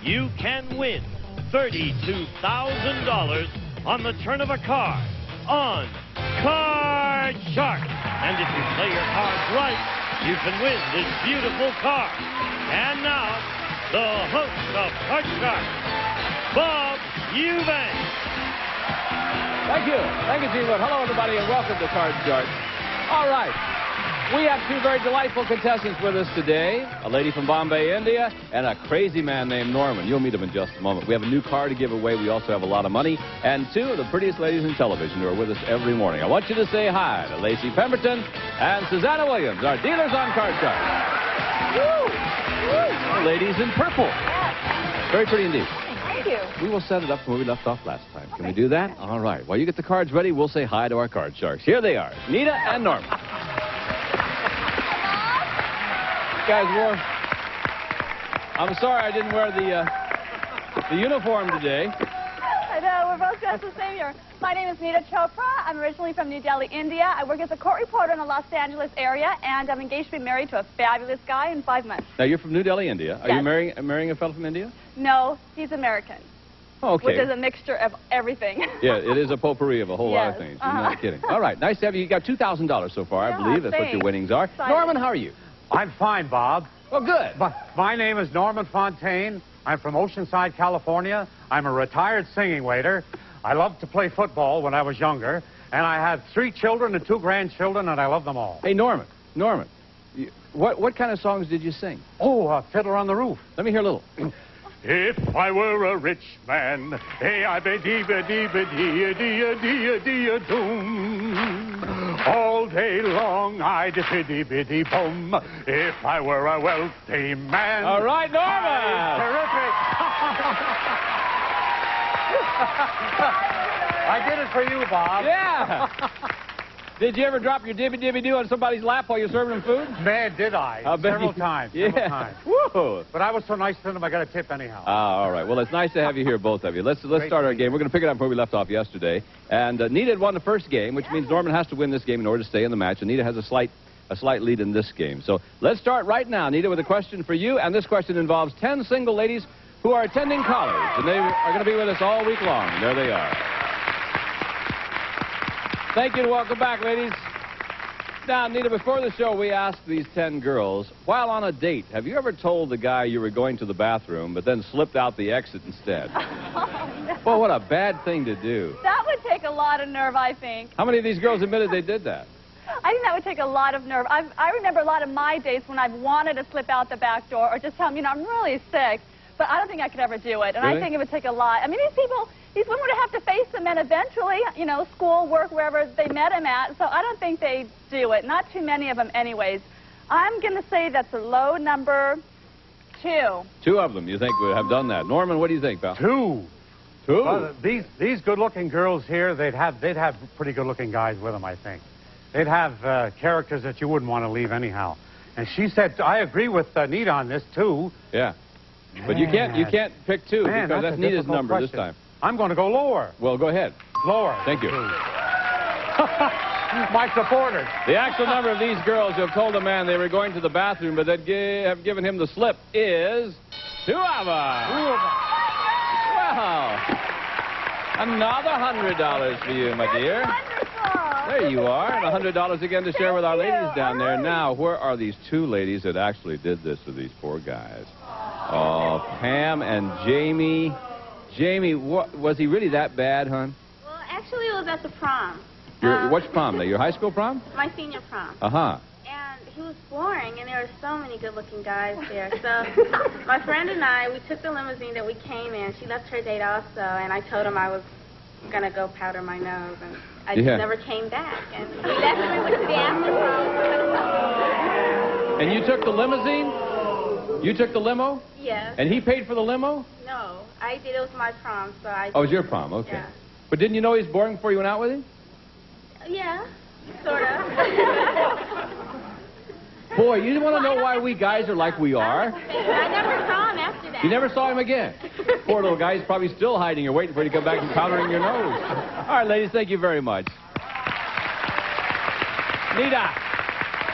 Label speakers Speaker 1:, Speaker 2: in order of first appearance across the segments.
Speaker 1: you can win $32,000 on the turn of a card on Card Shark. And if you play your cards right, you can win this beautiful card. And now, the host of Card Shark, Bob Eubanks.
Speaker 2: Thank you. Thank you, Gene Wood. Hello, everybody, and welcome to Card Shark. All right. We have two very delightful contestants with us today, a lady from Bombay, India, and a crazy man named Norman. You'll meet him in just a moment. We have a new car to give away. We also have a lot of money, and two of the prettiest ladies in television who are with us every morning. I want you to say hi to Lacey Pemberton and Susanna Williams, our dealers on Card Shark. Woo! Woo! Ladies in purple. Very pretty indeed.
Speaker 3: Thank you.
Speaker 2: We will set it up from where we left off last time. Can we do that? All right. While you get the cards ready, we'll say hi to our Card Sharks. Here they are, Nita and Norman. Guys I'm sorry I didn't wear the uniform today.
Speaker 3: I know, we're both dressed the same here. My name is Nita Chopra. I'm originally from New Delhi, India. I work as a court reporter in the Los Angeles area, and I'm engaged to be married to a fabulous guy in 5 months.
Speaker 2: Now, you're from New Delhi, India. Are
Speaker 3: Yes.
Speaker 2: you marrying a fellow from India?
Speaker 3: No, he's American.
Speaker 2: Okay.
Speaker 3: Which is a mixture of everything.
Speaker 2: Yeah, it is a potpourri of a whole lot of things. You're not kidding. All right, nice to have you. You got $2,000 so far, I believe. That's what your winnings are.
Speaker 3: Excited.
Speaker 2: Norman, how are you?
Speaker 4: I'm fine, Bob.
Speaker 2: Oh, good.
Speaker 4: My name is Norman Fontaine. I'm from Oceanside, California. I'm a retired singing waiter. I loved to play football when I was younger, and I had 3 children and 2 grandchildren, and I love them all.
Speaker 2: Hey, Norman, what kind of songs did you sing?
Speaker 4: Oh, Fiddler on the Roof.
Speaker 2: Let me hear a little.
Speaker 4: If I were a rich man, hey, I be dee ba dee ba dee dee dee dee doom. All day long I'd fiddy biddy boom. If I were a wealthy man.
Speaker 2: All right, Norman.
Speaker 4: Terrific. I did it for you, Bob.
Speaker 2: Yeah. Did you ever drop your dibby-dibby-doo on somebody's lap while you're serving them food?
Speaker 4: Man, did I. Several times.
Speaker 2: Yeah.
Speaker 4: Several times.
Speaker 2: Woo.
Speaker 4: But I was so nice to them, I got a tip anyhow.
Speaker 2: All right. Well, it's nice to have you here, both of you. Let's start our game. We're going to pick it up where we left off yesterday. And Nita had won the first game, which means Norman has to win this game in order to stay in the match. And Nita has a slight lead in this game. So let's start right now, Nita, with a question for you. And this question involves 10 single ladies who are attending college. And they are going to be with us all week long. And there they are. Thank you and welcome back, ladies. Now, Nita, before the show, we asked these 10 girls, while on a date, have you ever told the guy you were going to the bathroom, but then slipped out the exit instead?
Speaker 3: Oh, no.
Speaker 2: Well, what a bad thing to do.
Speaker 3: That would take a lot of nerve, I think.
Speaker 2: How many of these girls admitted they did that?
Speaker 3: I think that would take a lot of nerve. I remember a lot of my days when I've wanted to slip out the back door or just tell them, I'm really sick, but I don't think I could ever do it. And
Speaker 2: Really?
Speaker 3: I think it would take a lot. I mean, these women would have to face the men eventually, school, work, wherever they met him at. So I don't think they do it. Not too many of them anyways. I'm going to say that's a low number 2.
Speaker 2: 2 of them, you think, would have done that. Norman, what do you think, pal?
Speaker 4: 2.
Speaker 2: 2?
Speaker 4: Well, these good-looking girls here, they'd have pretty good-looking guys with them, I think. They'd have characters that you wouldn't want to leave anyhow. And she said, I agree with Nita on this, too.
Speaker 2: Yeah. But you can't pick 2
Speaker 4: Man,
Speaker 2: because that's Nita's number
Speaker 4: question.
Speaker 2: this time.
Speaker 4: I'm going to go lower.
Speaker 2: Well, go ahead.
Speaker 4: Lower.
Speaker 2: Thank you.
Speaker 4: My supporters.
Speaker 2: The actual number of these girls who have told a man they were going to the bathroom but that have given him the slip is 2 of them. Wow. Another $100 for you, my dear.
Speaker 3: Wonderful.
Speaker 2: There you are, and $100 again to share with our ladies down there. Now, where are these 2 ladies that actually did this to these poor guys? Oh, Pam and Jamie. Jamie, was he really that bad, hon?
Speaker 5: Well, actually, it was at the prom.
Speaker 2: Which prom? Your high school prom?
Speaker 5: My senior prom.
Speaker 2: Uh-huh.
Speaker 5: And he was boring, and there were so many good-looking guys there. So my friend and I, we took the limousine that we came in. She left her date also, and I told him I was going to go powder my nose, and I just never came back. And we left and we went to the after prom.
Speaker 2: And you took the limousine? You took the limo?
Speaker 5: Yes.
Speaker 2: And he paid for the limo?
Speaker 5: No, I did. It was my prom, so I...
Speaker 2: Oh, it was your prom, okay.
Speaker 5: Yeah.
Speaker 2: But didn't you know he was boring before you went out with him?
Speaker 5: Yeah, sort of.
Speaker 2: Boy, you want to know why we guys are like we are?
Speaker 5: I never saw him after that.
Speaker 2: You never saw him again? Poor little guy, he's probably still hiding or waiting for you to come back and powdering your nose. All right, ladies, thank you very much. Nita,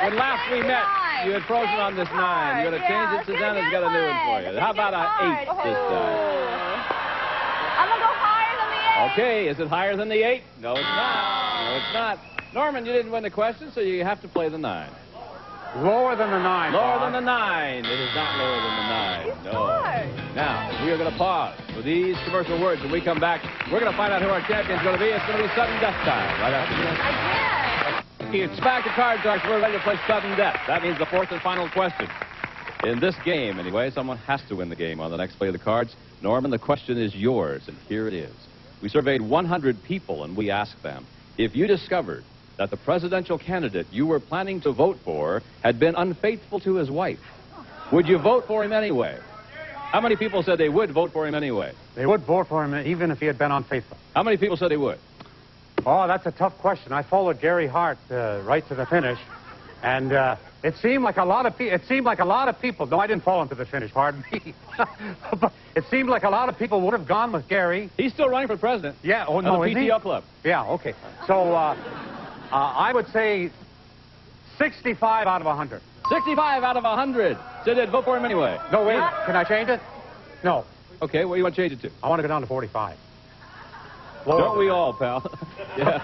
Speaker 2: when last we met, You had frozen on this 9. You got to change it. Susanna's got a new one for you. How about an 8 this time?
Speaker 3: I'm going to go higher than the 8.
Speaker 2: Okay, is it higher than the 8? No, it's not. No, it's not. Norman, you didn't win the question, so you have to play the 9.
Speaker 4: Lower than the 9.
Speaker 2: Lower
Speaker 4: Bob.
Speaker 2: than the 9. It is not lower than the 9. No. Now, we are going to pause for these commercial words. When we come back, we're going to find out who our champion is going to be. It's going to be sudden death time right after this. It's back to Card Sharks. We're ready to play sudden death. That means the fourth and final question. In this game, anyway, someone has to win the game on the next play of the cards. Norman, the question is yours, and here it is. We surveyed 100 people, and we asked them, if you discovered that the presidential candidate you were planning to vote for had been unfaithful to his wife, would you vote for him anyway? How many people said they would vote for him anyway?
Speaker 4: They would vote for him even if he had been unfaithful.
Speaker 2: How many people said they would?
Speaker 4: Oh, that's a tough question. I followed Gary Hart right to the finish, and it seemed like a lot of people. No, I didn't follow him to the finish. Pardon me. But it seemed like a lot of people would have gone with Gary.
Speaker 2: He's still running for president.
Speaker 4: Yeah. Oh no,
Speaker 2: the
Speaker 4: isn't he?
Speaker 2: PTO club.
Speaker 4: Yeah. Okay. So I would say 65 out of 100.
Speaker 2: 65 out of 100 said they'd vote for him anyway.
Speaker 4: No, wait. Can I change it? No.
Speaker 2: Okay, what do you want to change it to?
Speaker 4: I want to go down to 45.
Speaker 2: Don't we all, pal? Yeah.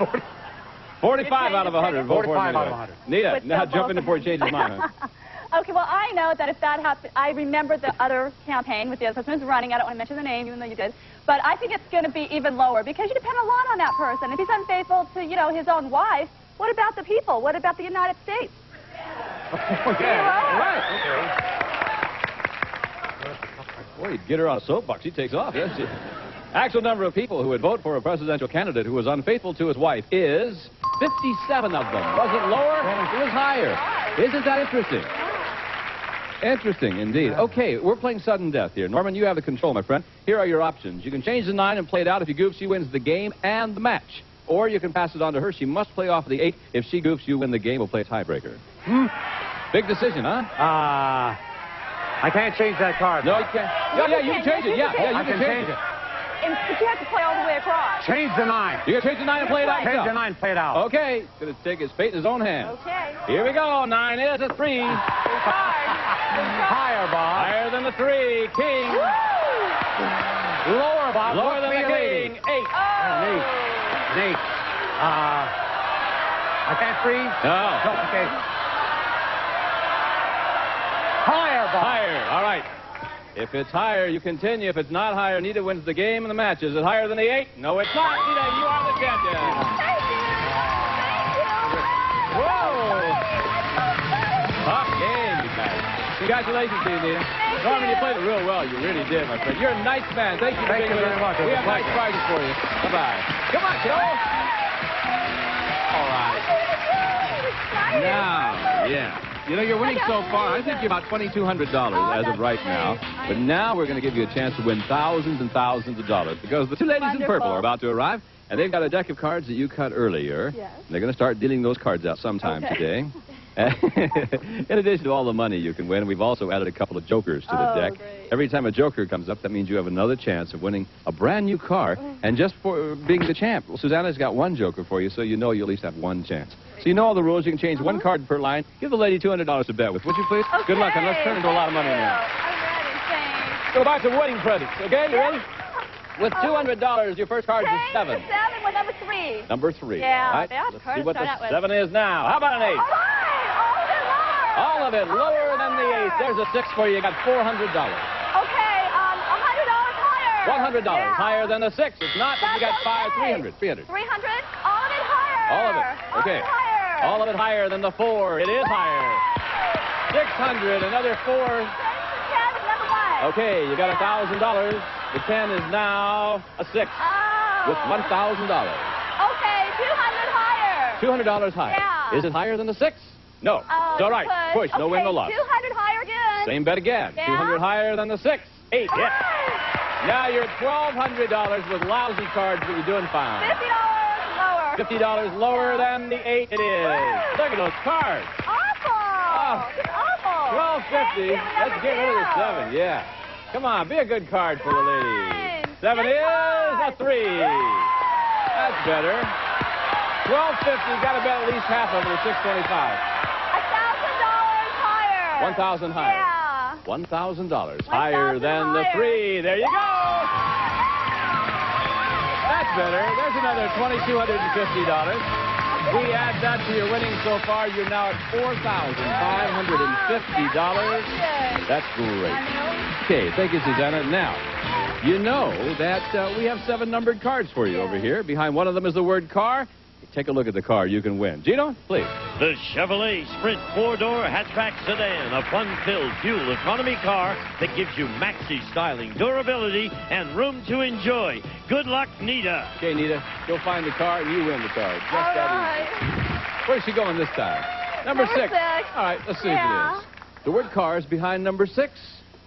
Speaker 2: 45 out of 100. Vote for him
Speaker 4: 45 out
Speaker 2: anyway.
Speaker 4: of 100.
Speaker 2: Nita, now jump in before he changes his mind.
Speaker 3: Okay, well, I know that if that happened, I remember the other campaign with the other person who's running. I don't want to mention the name, even though you did. But I think it's going to be even lower because you depend a lot on that person. If he's unfaithful to, his own wife, what about the people? What about the United States?
Speaker 4: Oh, yeah.
Speaker 2: Right. Boy, you'd get her on a soapbox. She takes off, doesn't she? Actual number of people who would vote for a presidential candidate who was unfaithful to his wife is 57 of them. Was it lower? It was higher. Isn't that interesting? Interesting, indeed. Okay, we're playing sudden death here. Norman, you have the control, my friend. Here are your options. You can change the 9 and play it out. If you goof, she wins the game and the match. Or you can pass it on to her. She must play off the 8. If she goofs, you win the game. We'll play a tiebreaker. Big decision, huh?
Speaker 4: I can't change that card.
Speaker 2: No, you can't. Yeah, you can change it. Yeah, you can change it.
Speaker 3: But you have to play all the way across.
Speaker 4: Change the 9.
Speaker 2: You can change the 9 and play it out.
Speaker 4: Change the 9, play it out.
Speaker 2: Okay. He's going to take his fate in his own hands.
Speaker 3: Okay.
Speaker 2: Here we go. 9 is a 3.
Speaker 4: Higher, Bob.
Speaker 2: Higher than the 3. King.
Speaker 3: Woo!
Speaker 4: Lower, Bob.
Speaker 2: Lower than the king. 8.
Speaker 4: Nate. I can't freeze?
Speaker 2: No.
Speaker 4: Okay. Higher, Bob.
Speaker 2: Higher. All right. If it's higher, you continue. If it's not higher, Nita wins the game and the match. Is it higher than the 8? No, it's not. Nita, you are the champion.
Speaker 3: Thank you.
Speaker 2: Whoa. Tough game, you guys. Congratulations to you, Nita. Norman, you played it real well. You really did, my friend. You're a nice man. Thank you for being with us.
Speaker 4: Very much.
Speaker 2: We have nice prizes for you. Bye-bye. Come on, kiddo. All right. Now, yeah. You're winning so far. I think you're about $2,200 as of right now. But now we're going to give you a chance to win thousands and thousands of dollars because the two ladies in purple are about to arrive, and they've got a deck of cards that you cut earlier.
Speaker 3: Yes.
Speaker 2: And they're going to start dealing those cards out sometime today. In addition to all the money you can win, we've also added a couple of jokers to the deck.
Speaker 3: Great.
Speaker 2: Every time a joker comes up, that means you have another chance of winning a brand new car, and just for being the champ. Well, Susanna's got one joker for you, so you know you at least have one chance. So you know all the rules. You can change one card per line. Give the lady $200 to bet with, would you please?
Speaker 3: Okay.
Speaker 2: Good luck, and let's turn into a lot of money now.
Speaker 3: I'm ready, thanks.
Speaker 2: Go back to wedding presents, okay? You ready? With $200, your first card is a 7.
Speaker 3: The 7 with number 3.
Speaker 2: Number 3.
Speaker 3: Yeah,
Speaker 2: Right?
Speaker 3: that's
Speaker 2: Let's
Speaker 3: hard
Speaker 2: see
Speaker 3: to
Speaker 2: what
Speaker 3: start
Speaker 2: the
Speaker 3: out with.
Speaker 2: 7 is now. How about an 8? All of it lower than the 8. There's a 6 for you. You got $400.
Speaker 3: Okay, $100 higher.
Speaker 2: $100
Speaker 3: Yeah.
Speaker 2: higher than the 6. It's not. You got $300.
Speaker 3: 300. All of it higher.
Speaker 2: All of it. Okay.
Speaker 3: Higher.
Speaker 2: All of it higher than the 4. It is higher. 600. Another 4.
Speaker 3: Number 1.
Speaker 2: Okay, you got $1,000. The 10 is now a 6 with $1,000.
Speaker 3: Okay, 200 higher.
Speaker 2: $200 higher.
Speaker 3: Yeah.
Speaker 2: Is it higher than the 6? No. It's all right.
Speaker 3: Good.
Speaker 2: Push. No win, no loss.
Speaker 3: 200 higher again.
Speaker 2: Same bet again.
Speaker 3: Yeah.
Speaker 2: 200 higher than the 6. 8. Yes. Now you're at $1,200 with lousy cards, but you're doing fine.
Speaker 3: $50 lower.
Speaker 2: $50 lower than the 8 it is. Look at those cards.
Speaker 3: Awful. Just awful.
Speaker 2: $12.50. Let's get rid of the 7. Yeah. Come on, be a good card for the lady. 7 is a 3. That's better. $12.50. Got to bet at least half of it at $6.25.
Speaker 3: $1,000 higher.
Speaker 2: 1,000 higher.
Speaker 3: Yeah.
Speaker 2: $1,000 higher than the
Speaker 3: higher.
Speaker 2: 3. There you go. That's better. There's another $2,250. We add that to your winnings so far. You're now at $4,550. That's great. Okay, thank you, Susanna. Now, you know that we have 7 numbered cards for you over here. Behind one of them is the word car. Take a look at the car you can win. Gino, please.
Speaker 1: The Chevrolet Sprint 4-door hatchback sedan, a fun-filled fuel economy car that gives you maxi styling, durability, and room to enjoy. Good luck, Nita.
Speaker 2: Okay, Nita, go find the car and you win the car. Just
Speaker 3: All
Speaker 2: that
Speaker 3: right.
Speaker 2: easy. Where's she going this time? Number 6.
Speaker 3: Number 6.
Speaker 2: All right, let's see if it is. The word car is behind number 6,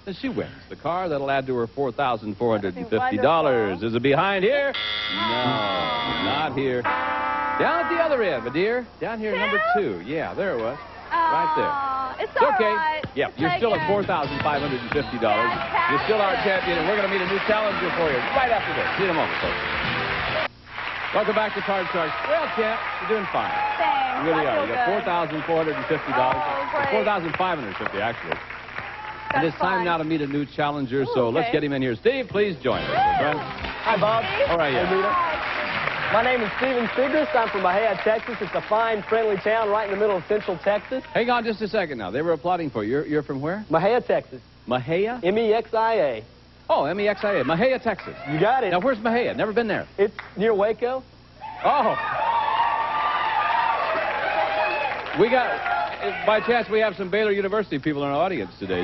Speaker 2: and she wins. The car that'll add to her $4,450. Is it behind here? No, not here. Down at the other end, my dear. Down here, number 2. Yeah, there it was. Right there.
Speaker 3: It's all
Speaker 2: okay.
Speaker 3: right.
Speaker 2: Yeah, you're still at $4,550. You're still our champion, and we're going to meet a new challenger for you right after this. See you in a moment, folks. Welcome back to Card Sharks. Well, champ, you're doing fine.
Speaker 3: Thanks.
Speaker 2: You really
Speaker 3: I
Speaker 2: are.
Speaker 3: feel
Speaker 2: You got
Speaker 3: good.
Speaker 2: $4,450.
Speaker 3: Oh, great.
Speaker 2: $4,550, actually. And
Speaker 3: That's
Speaker 2: it's time
Speaker 3: fine.
Speaker 2: now to meet a new challenger, so let's
Speaker 3: okay.
Speaker 2: get him in here. Steve, please join us, my friend.
Speaker 6: Hi, Bob.
Speaker 2: How are you?
Speaker 6: Hey, Nita. My name is Steven Segrist. I'm from Mexia, Texas. It's a fine, friendly town right in the middle of Central Texas.
Speaker 2: Hang on just a second now. They were applauding for you. You're from where?
Speaker 6: Mexia, Texas.
Speaker 2: Mexia?
Speaker 6: M-E-X-I-A.
Speaker 2: Oh, M-E-X-I-A. Mexia, Texas.
Speaker 6: You got it.
Speaker 2: Now, where's Mexia? Never been there.
Speaker 6: It's near Waco.
Speaker 2: Oh. We got, by chance, we have some Baylor University people in our audience today.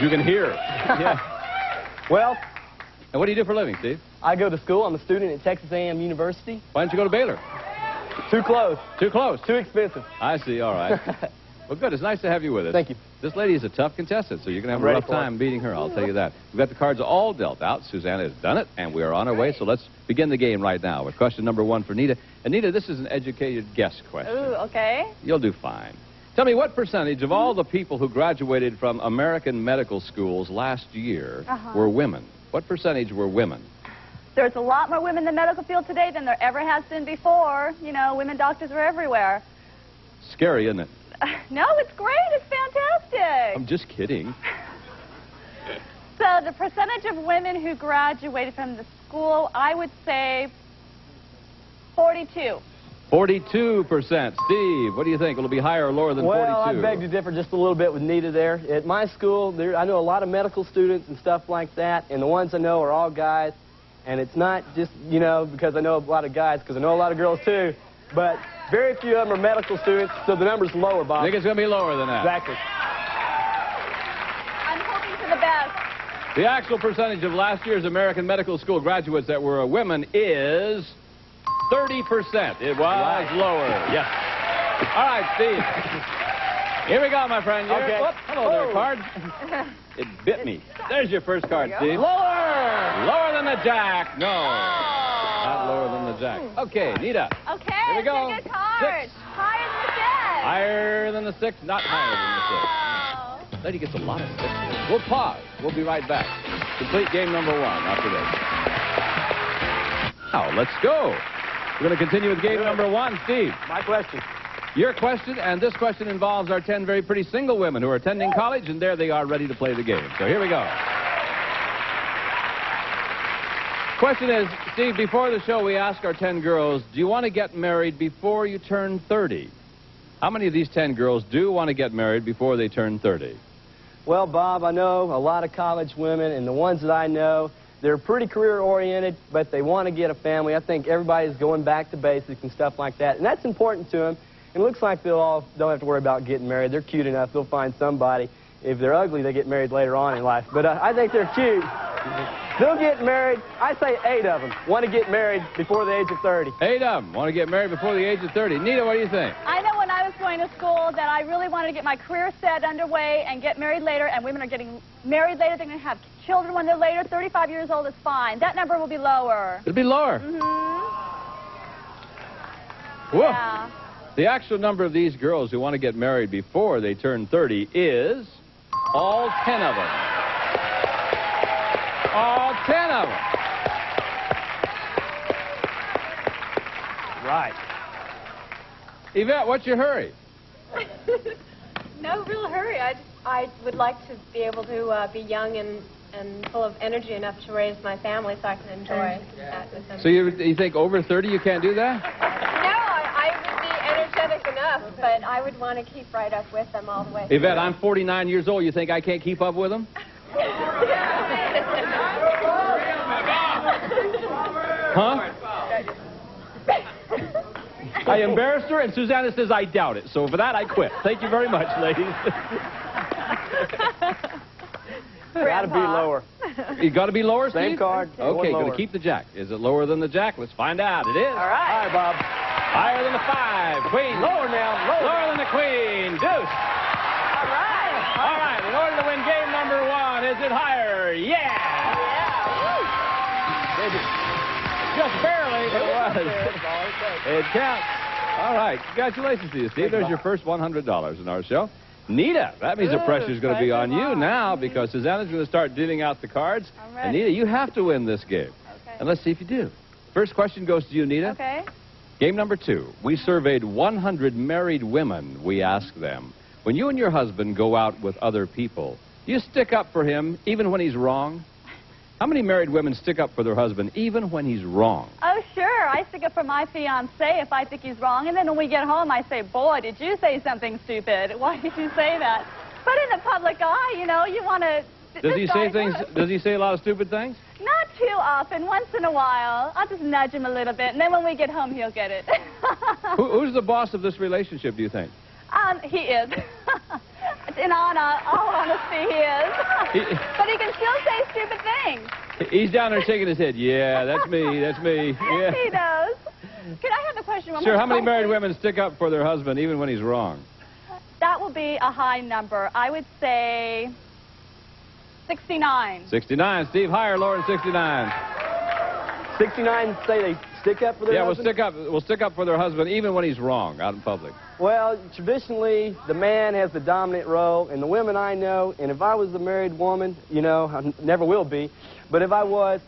Speaker 2: You can hear. Yeah.
Speaker 6: Well,
Speaker 2: And what do you do for a living, Steve?
Speaker 6: I go to school. I'm a student at Texas A&M University.
Speaker 2: Why don't you go to Baylor?
Speaker 6: Too close.
Speaker 2: Too close.
Speaker 6: Too expensive.
Speaker 2: I see. All right. Well, good. It's nice to have you with us.
Speaker 6: Thank you.
Speaker 2: This lady is a tough contestant, so you're going to have
Speaker 6: I'm
Speaker 2: a
Speaker 6: ready
Speaker 2: rough
Speaker 6: for it.
Speaker 2: time beating her. I'll tell you that. We've got the cards all dealt out. Susanna has done it, and we are on our way. So let's begin the game right now with question number 1 for Nita. And Nita, this is an educated guess question.
Speaker 3: Ooh, okay.
Speaker 2: You'll do fine. Tell me, what percentage of all the people who graduated from American medical schools last year were women? What percentage were women?
Speaker 3: There's a lot more women in the medical field today than there ever has been before. You know, women doctors are everywhere.
Speaker 2: Scary, isn't it?
Speaker 3: No, it's great. It's fantastic.
Speaker 2: I'm just kidding.
Speaker 3: So the percentage of women who graduated from the school, I would say 42.
Speaker 2: 42%. Steve, what do you think? Will it be higher or lower than 42?
Speaker 6: Well, I beg to differ just a little bit with Nita there. At my school, I know a lot of medical students and stuff like that, and the ones I know are all guys. And it's not just, you know, because I know a lot of guys, because I know a lot of girls too, but very few of them are medical students, so the number's lower, Bob.
Speaker 2: I think it's going to be lower than that.
Speaker 6: Exactly.
Speaker 3: I'm hoping for the best.
Speaker 2: The actual percentage of last year's American medical school graduates that were women is 30%. It was lower. Yes. All right, Steve. Here we go, my friend.
Speaker 6: Okay.
Speaker 2: Whoop, hello there, card. It bit me. There's your first card, Steve.
Speaker 6: Lower!
Speaker 2: Lower than the jack. No. Not lower than the jack. Okay, Nita.
Speaker 3: Okay,
Speaker 2: Here we go.
Speaker 3: it's a good card.
Speaker 2: 6.
Speaker 3: Higher than the 6.
Speaker 2: Higher than the 6, not higher than the 6. Lady gets a lot of 6s. We'll pause. We'll be right back. Complete game number 1 after this. Now, let's go. We're going to continue with game number 1. Steve,
Speaker 6: My question.
Speaker 2: your question, and this question involves our 10 very pretty single women who are attending college, and there they are ready to play the game. So here we go. Question is, Steve, before the show we ask our 10 girls, do you want to get married before you turn 30? How many of these 10 girls do want to get married before they turn 30?
Speaker 6: Well, Bob, I know a lot of college women, and the ones that I know, they're pretty career-oriented, but they want to get a family. I think everybody's going back to basics and stuff like that, and that's important to them. And it looks like they don't have to worry about getting married. They're cute enough. They'll find somebody. If they're ugly, they get married later on in life. But I think they're cute. They'll get married. I say 8 of them want to get married before the age of 30.
Speaker 2: 8 of them want to get married before the age of 30. Nita, what do you think?
Speaker 3: I know when I was going to school that I really wanted to get my career set underway and get married later, and women are getting married later. They're going to have children when they're later. 35 years old is fine. That number will be lower.
Speaker 2: It'll be lower. Whoa.
Speaker 3: Yeah.
Speaker 2: The actual number of these girls who want to get married before they turn 30 is all 10 of them. All 10 of them.
Speaker 6: Right.
Speaker 2: Yvette, what's your hurry?
Speaker 3: No real hurry. I just
Speaker 7: I would like to be able to be young and full of energy enough to raise my family so I can enjoy that with them.
Speaker 2: So you think over 30 you can't do that?
Speaker 7: No, I would be energetic enough, but I would want to keep right up with them all the way.
Speaker 2: Yvette, I'm 49 years old. You think I can't keep up with them? Huh? I embarrassed her, and Susanna says I doubt it. So for that, I quit. Thank you very much, ladies.
Speaker 6: Gotta be lower.
Speaker 2: You got to be lower, Steve?
Speaker 6: Same card.
Speaker 2: Okay,
Speaker 6: going
Speaker 2: going to
Speaker 6: lower.
Speaker 2: keep the jack. Is it lower than the jack? Let's find out. It is.
Speaker 3: All right.
Speaker 6: Hi, Bob.
Speaker 2: Higher than the 5. Queen.
Speaker 6: Lower now.
Speaker 2: Lower than the queen. Deuce.
Speaker 3: All right.
Speaker 2: All right, in order to win game number 1, is it higher? Yeah. Just barely, but it was. It counts. All right, congratulations to you, Steve. There's your first $100 in our show. Nita, that means the pressure's going to be on you now because Susanna's going to start dealing out the cards. And Nita, you have to win this game.
Speaker 3: Okay.
Speaker 2: And let's see if you do. First question goes to you, Nita.
Speaker 3: Okay.
Speaker 2: Game number 2. We surveyed 100 married women. We asked them, when you and your husband go out with other people, do you stick up for him even when he's wrong? How many married women stick up for their husband even when he's wrong?
Speaker 3: Oh, sure. I stick up for my fiancé if I think he's wrong. And then when we get home, I say, boy, did you say something stupid? Why did you say that? But in the public eye, you know, you want to...
Speaker 2: Does he say things? Does he say a lot of stupid things?
Speaker 3: Not too often. Once in a while. I'll just nudge him a little bit. And then when we get home, he'll get it.
Speaker 2: Who's the boss of this relationship, do you think?
Speaker 3: He is. In all honesty, he is. But he can still say stupid things.
Speaker 2: He's down there shaking his head. Yeah, that's me. That's me. Yeah.
Speaker 3: He knows. Can I have the question one
Speaker 2: Sure,
Speaker 3: more
Speaker 2: how many
Speaker 3: time,
Speaker 2: married
Speaker 3: please?
Speaker 2: women stick up for their husband even when he's wrong?
Speaker 3: That will be a high number. I would say 69.
Speaker 2: 69. Steve, higher or lower than 69?
Speaker 6: 69 say they stick up for their husband?
Speaker 2: We'll stick up for their husband even when he's wrong out in public.
Speaker 6: Well, traditionally, the man has the dominant role, and the women I know, and if I was a married woman, you know, I never will be, but if I was,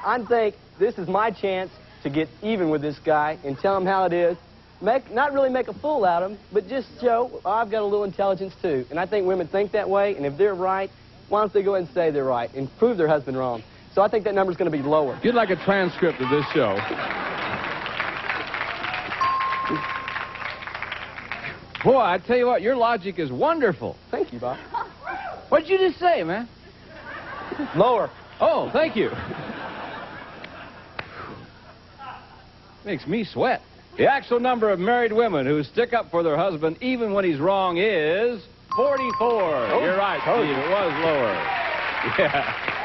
Speaker 6: I'd think this is my chance to get even with this guy and tell him how it is. Not really make a fool out of him, but just show I've got a little intelligence too. And I think women think that way, and if they're right, why don't they go ahead and say they're right and prove their husband wrong? So I think that number's going to be lower.
Speaker 2: You'd like a transcript of this show. Boy, I tell you what, your logic is wonderful.
Speaker 6: Thank you, Bob.
Speaker 2: What'd you just say, man?
Speaker 6: Lower.
Speaker 2: Oh, thank you. Makes me sweat. The actual number of married women who stick up for their husband even when he's wrong is 44. You're right, Steve. It was lower. Yeah.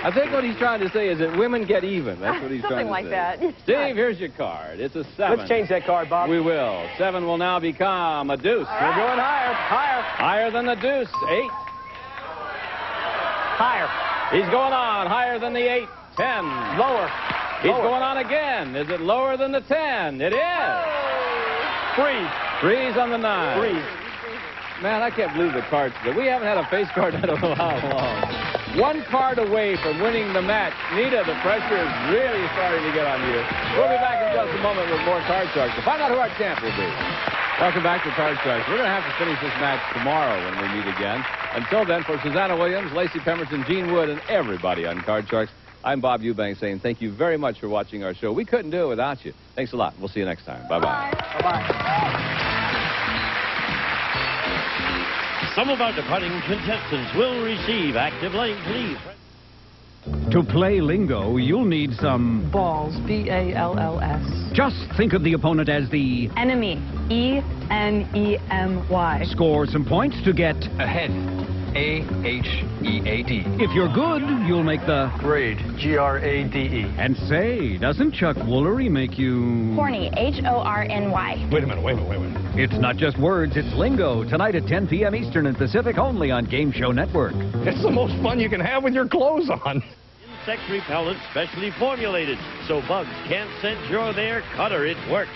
Speaker 2: I think what he's trying to say is that women get even. That's what he's trying to say.
Speaker 3: Something like that.
Speaker 2: Steve, here's your card. It's a 7.
Speaker 6: Let's change that card, Bob.
Speaker 2: We will. 7 will now become a deuce.
Speaker 6: We're going higher. Higher.
Speaker 2: Higher than the deuce. 8.
Speaker 6: Higher.
Speaker 2: He's going on. Higher than the 8. 10.
Speaker 6: Lower.
Speaker 2: He's
Speaker 6: Lower.
Speaker 2: going on again. Is it lower than the 10? It is.
Speaker 6: Freeze.
Speaker 2: Three's on the 9.
Speaker 6: Freeze.
Speaker 2: Man, I can't believe the cards today. We haven't had a face card in a while long. 1 card away from winning the match. Nita, the pressure is really starting to get on you. We'll be back in just a moment with more Card Sharks to find out who our champ will be. Welcome back to Card Sharks. We're going to have to finish this match tomorrow when we meet again. Until then, for Susanna Williams, Lacey Pemberton, Gene Wood, and everybody on Card Sharks, I'm Bob Eubanks saying thank you very much for watching our show. We couldn't do it without you. Thanks a lot. We'll see you next time. Bye-bye.
Speaker 6: Bye-bye.
Speaker 1: Some of our departing contestants will receive active lane. Please.
Speaker 8: To play lingo, you'll need some...
Speaker 9: Balls. B-A-L-L-S.
Speaker 8: Just think of the opponent as the...
Speaker 9: Enemy. E-N-E-M-Y.
Speaker 8: Score some points to get...
Speaker 10: Ahead. A-H-E-A-D.
Speaker 8: If you're good, you'll make the...
Speaker 10: Grade. G-R-A-D-E.
Speaker 8: And say, doesn't Chuck Woolery make you...
Speaker 11: Horny. H-O-R-N-Y.
Speaker 10: Wait a minute.
Speaker 8: It's not just words, it's lingo. Tonight at 10 p.m. Eastern and Pacific, only on Game Show Network.
Speaker 10: It's the most fun you can have with your clothes on.
Speaker 1: Insect repellent specially formulated so bugs can't scent your there cutter. It works.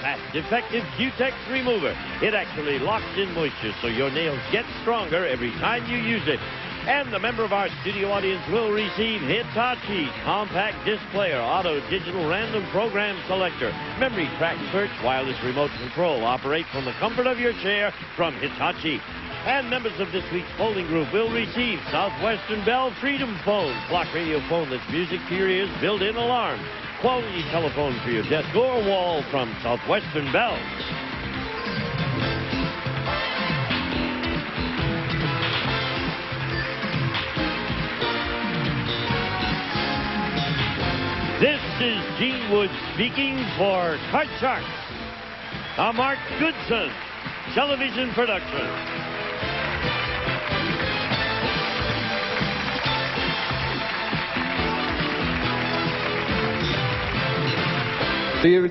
Speaker 1: Fast, effective Q-Tex remover. It actually locks in moisture so your nails get stronger every time you use it. And the member of our studio audience will receive Hitachi Compact Disc Player, Auto Digital Random Program Selector, Memory Track Search, Wireless Remote Control. Operate from the comfort of your chair from Hitachi. And members of this week's polling group will receive Southwestern Bell Freedom Phone, clock radio phone that's music to your ears, built-in alarm, quality telephone for your desk or wall from Southwestern Bell. This is Gene Wood speaking for Card Sharks, a Mark Goodson television production.
Speaker 2: Do you